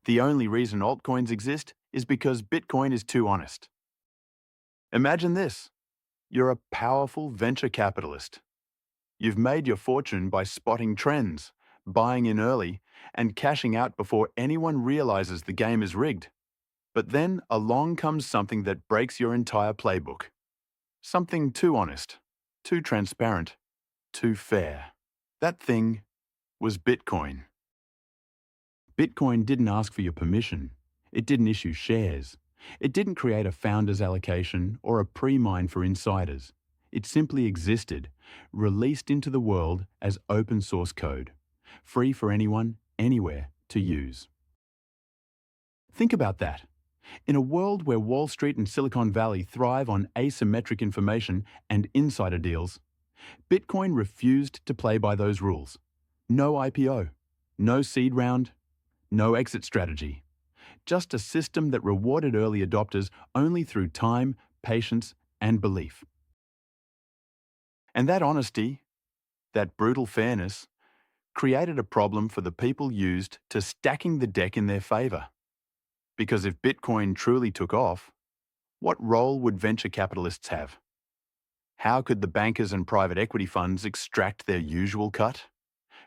The only reason altcoins exist is because Bitcoin is too honest. Imagine this. You're a powerful venture capitalist. You've made your fortune by spotting trends, buying in early, and cashing out before anyone realizes the game is rigged. But then along comes something that breaks your entire playbook. Something too honest, too transparent, too fair. That thing was Bitcoin. Bitcoin didn't ask for your permission. It didn't issue shares. It didn't create a founder's allocation or a pre-mine for insiders. It simply existed, released into the world as open source code, free for anyone, anywhere to use. Think about that. In a world where Wall Street and Silicon Valley thrive on asymmetric information and insider deals, Bitcoin refused to play by those rules. No IPO, no seed round, no exit strategy. Just a system that rewarded early adopters only through time, patience, and belief. And that honesty, that brutal fairness, created a problem for the people used to stacking the deck in their favor. Because if Bitcoin truly took off, what role would venture capitalists have? How could the bankers and private equity funds extract their usual cut?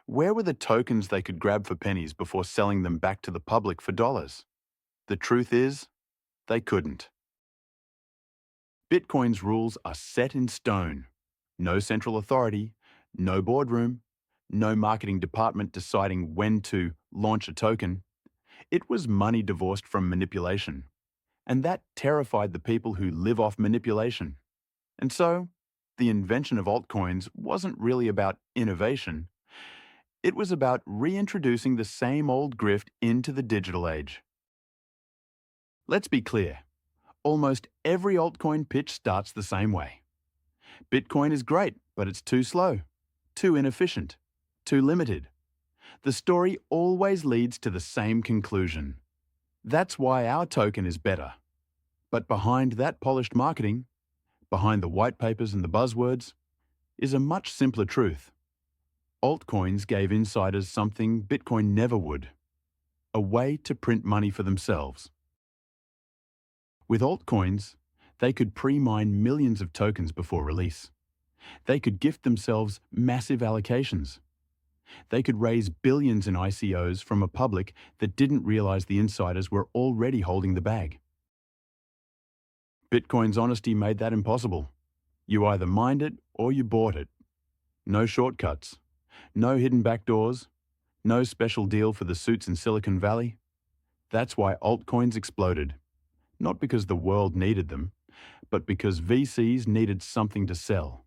Where were the tokens they could grab for pennies before selling them back to the public for dollars? The truth is, they couldn't. Bitcoin's rules are set in stone. No central authority, no boardroom, no marketing department deciding when to launch a token. It was money divorced from manipulation. And that terrified the people who live off manipulation. And so, the invention of altcoins wasn't really about innovation. It was about reintroducing the same old grift into the digital age. Let's be clear. Almost every altcoin pitch starts the same way. Bitcoin is great, but it's too slow, too inefficient, too limited. The story always leads to the same conclusion. That's why our token is better. But behind that polished marketing, behind the white papers and the buzzwords, is a much simpler truth. Altcoins gave insiders something Bitcoin never would: a way to print money for themselves. With altcoins, they could pre-mine millions of tokens before release. They could gift themselves massive allocations. They could raise billions in ICOs from a public that didn't realize the insiders were already holding the bag. Bitcoin's honesty made that impossible. You either mined it or you bought it. No shortcuts. No hidden backdoors, no special deal for the suits in Silicon Valley. That's why altcoins exploded. Not because the world needed them, but because VCs needed something to sell.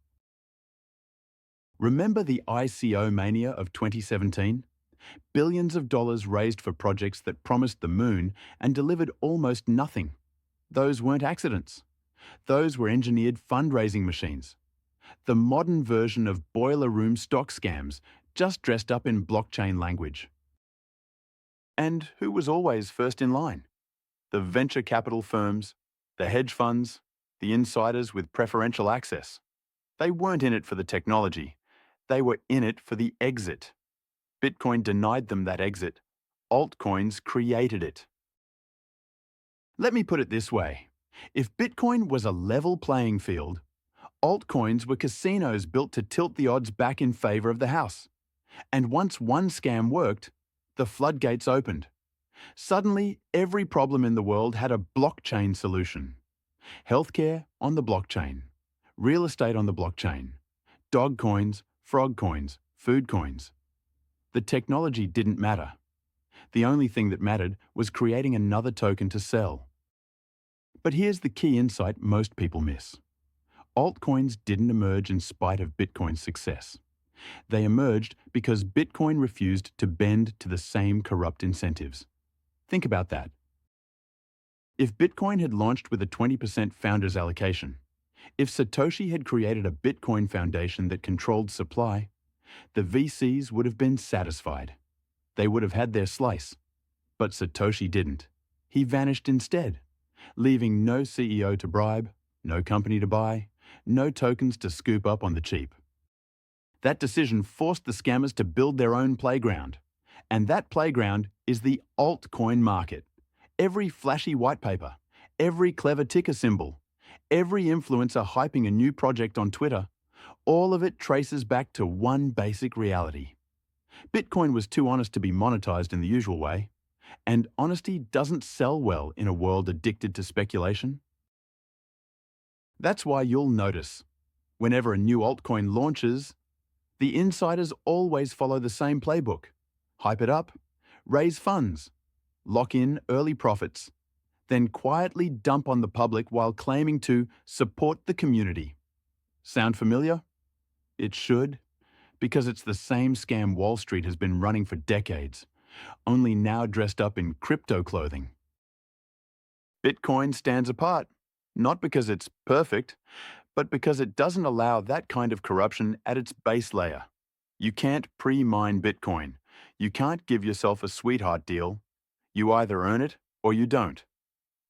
Remember the ICO mania of 2017? Billions of dollars raised for projects that promised the moon and delivered almost nothing. Those weren't accidents. Those were engineered fundraising machines. The modern version of boiler room stock scams, just dressed up in blockchain language. And who was always first in line? The venture capital firms, the hedge funds, the insiders with preferential access. They weren't in it for the technology. They were in it for the exit. Bitcoin denied them that exit. Altcoins created it. Let me put it this way. If Bitcoin was a level playing field, altcoins were casinos built to tilt the odds back in favor of the house. And once one scam worked, the floodgates opened. Suddenly, every problem in the world had a blockchain solution. Healthcare on the blockchain. Real estate on the blockchain. Dog coins, frog coins, food coins. The technology didn't matter. The only thing that mattered was creating another token to sell. But here's the key insight most people miss. Altcoins didn't emerge in spite of Bitcoin's success. They emerged because Bitcoin refused to bend to the same corrupt incentives. Think about that. If Bitcoin had launched with a 20% founder's allocation, if Satoshi had created a Bitcoin foundation that controlled supply, the VCs would have been satisfied. They would have had their slice. But Satoshi didn't. He vanished instead, leaving no CEO to bribe, no company to buy, no tokens to scoop up on the cheap. That decision forced the scammers to build their own playground. And that playground is the altcoin market. Every flashy white paper, every clever ticker symbol, every influencer hyping a new project on Twitter, all of it traces back to one basic reality. Bitcoin was too honest to be monetized in the usual way, and honesty doesn't sell well in a world addicted to speculation. That's why you'll notice, whenever a new altcoin launches, the insiders always follow the same playbook. Hype it up, raise funds, lock in early profits, then quietly dump on the public while claiming to support the community. Sound familiar? It should, because it's the same scam Wall Street has been running for decades, only now dressed up in crypto clothing. Bitcoin stands apart, not because it's perfect, but because it doesn't allow that kind of corruption at its base layer. You can't pre-mine Bitcoin. You can't give yourself a sweetheart deal. You either earn it or you don't.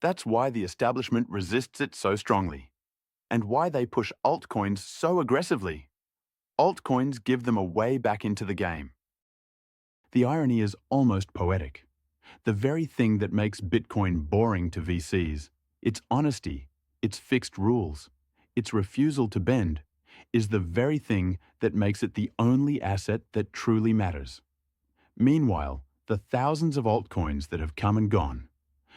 That's why the establishment resists it so strongly, and why they push altcoins so aggressively. Altcoins give them a way back into the game. The irony is almost poetic. The very thing that makes Bitcoin boring to VCs, its honesty, its fixed rules, its refusal to bend, is the very thing that makes it the only asset that truly matters. Meanwhile, the thousands of altcoins that have come and gone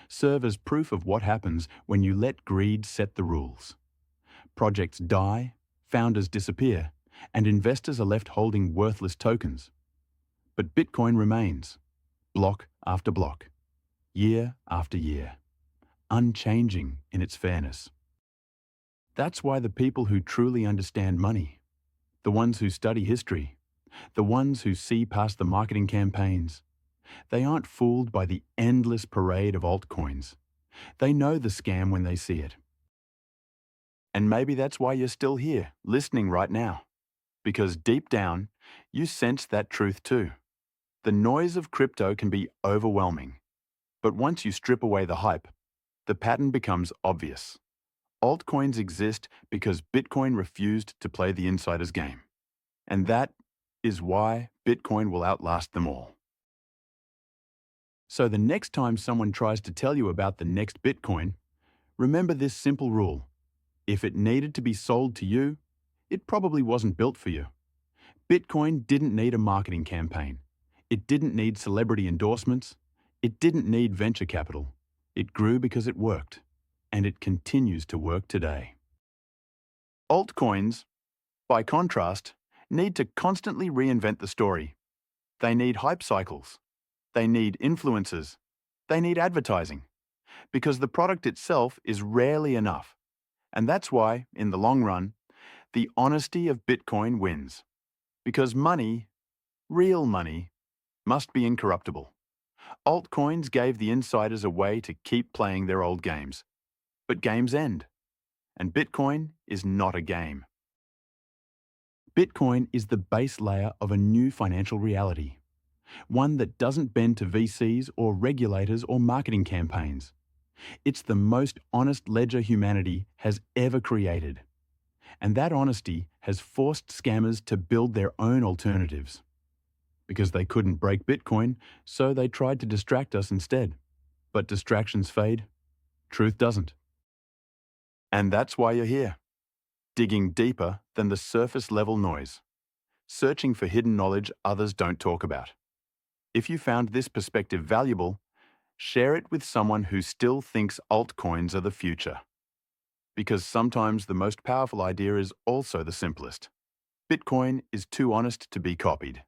serve as proof of what happens when you let greed set the rules. Projects die, founders disappear, and investors are left holding worthless tokens. But Bitcoin remains, block after block, year after year, unchanging in its fairness. That's why the people who truly understand money, the ones who study history, the ones who see past the marketing campaigns, they aren't fooled by the endless parade of altcoins. They know the scam when they see it. And maybe that's why you're still here, listening right now. Because deep down, you sense that truth too. The noise of crypto can be overwhelming. But once you strip away the hype, the pattern becomes obvious. Altcoins exist because Bitcoin refused to play the insider's game. And that is why Bitcoin will outlast them all. So the next time someone tries to tell you about the next Bitcoin, remember this simple rule. If it needed to be sold to you, it probably wasn't built for you. Bitcoin didn't need a marketing campaign. It didn't need celebrity endorsements. It didn't need venture capital. It grew because it worked, and it continues to work today. Altcoins, by contrast, need to constantly reinvent the story. They need hype cycles. They need influencers. They need advertising. Because the product itself is rarely enough. And that's why, in the long run, the honesty of Bitcoin wins. Because money, real money, must be incorruptible. Altcoins gave the insiders a way to keep playing their old games. But games end. And Bitcoin is not a game. Bitcoin is the base layer of a new financial reality. One that doesn't bend to VCs or regulators or marketing campaigns. It's the most honest ledger humanity has ever created. And that honesty has forced scammers to build their own alternatives. Because they couldn't break Bitcoin, so they tried to distract us instead. But distractions fade, truth doesn't. And that's why you're here, digging deeper than the surface level noise, searching for hidden knowledge others don't talk about. If you found this perspective valuable, share it with someone who still thinks altcoins are the future. Because sometimes the most powerful idea is also the simplest. Bitcoin is too honest to be copied.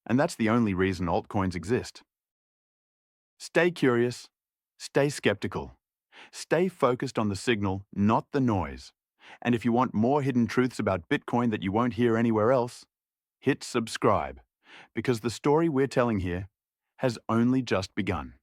And that's the only reason altcoins exist. Stay curious, stay skeptical, stay focused on the signal, not the noise. And if you want more hidden truths about Bitcoin that you won't hear anywhere else, hit subscribe, because the story we're telling here has only just begun.